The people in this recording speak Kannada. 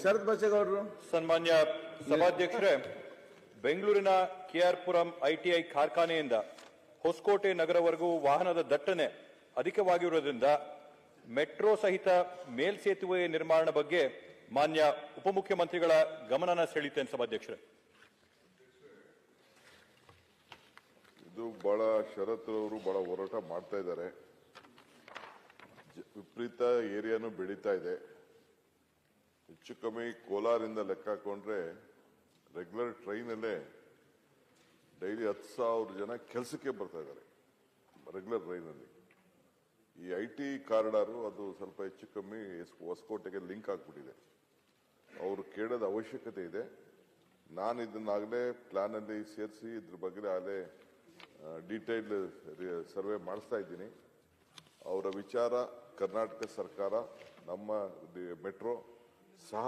ಶರತ್ ಬಚ್ಚೇಗೌಡರು. ಸನ್ಮಾನ್ಯ ಸಭಾಧ್ಯಕ್ಷರೇ, ಬೆಂಗಳೂರಿನ ಕೆಆರ್ಪುರಂ ಐಟಿಐ ಕಾರ್ಖಾನೆಯಿಂದ ಹೊಸಕೋಟೆ ನಗರವರೆಗೂ ವಾಹನದ ದಟ್ಟಣೆ ಅಧಿಕವಾಗಿರುವುದರಿಂದ ಮೆಟ್ರೋ ಸಹಿತ ಮೇಲ್ಸೇತುವೆ ನಿರ್ಮಾಣ ಬಗ್ಗೆ ಮಾನ್ಯ ಉಪಮುಖ್ಯಮಂತ್ರಿಗಳ ಗಮನ ಸೆಳೆಯುತ್ತೇನೆ ಸಭಾಧ್ಯಕ್ಷರೇ. ಇದು ಬಹಳ ಶರತ್ ಅವರು ಬಹಳ ಹೋರಾಟ ಮಾಡ್ತಾ ಇದ್ದಾರೆ. ವಿಪರೀತ ಏರಿಯಾನು ಬೆಳೀತಾ ಇದೆ. ಹೆಚ್ಚು ಕಮ್ಮಿ ಕೋಲಾರಿಂದ ಲೆಕ್ಕ ಹಾಕೊಂಡ್ರೆ ರೆಗ್ಯುಲರ್ ಟ್ರೈನ್ ಅಲ್ಲೇ ಡೈಲಿ 10,000 ಜನ ಕೆಲಸಕ್ಕೆ ಬರ್ತಾ ಇದ್ದಾರೆ ರೆಗ್ಯುಲರ್ ಟ್ರೈನ್ ಅಲ್ಲಿ. ಈ ಐಟಿ ಕಾರಿಡಾರ್ ಅದು ಸ್ವಲ್ಪ ಹೆಚ್ಚು ಕಮ್ಮಿ ಹೊಸಕೋಟೆಗೆ ಲಿಂಕ್ ಆಗ್ಬಿಟ್ಟಿದೆ. ಅವರು ಕೇಳೋದ ಅವಶ್ಯಕತೆ ಇದೆ. ನಾನು ಇದನ್ನಾಗಲೇ ಪ್ಲಾನ್ ಅಲ್ಲಿ ಸೇರಿಸಿ ಇದ್ರ ಬಗ್ಗೆ ಆಗಲೇ ಡೀಟೇಲ್ ಸರ್ವೆ ಮಾಡಿಸ್ತಾ ಇದ್ದೀನಿ. ಅವರ ವಿಚಾರ ಕರ್ನಾಟಕ ಸರ್ಕಾರ ನಮ್ಮ ಮೆಟ್ರೋ ಸಹ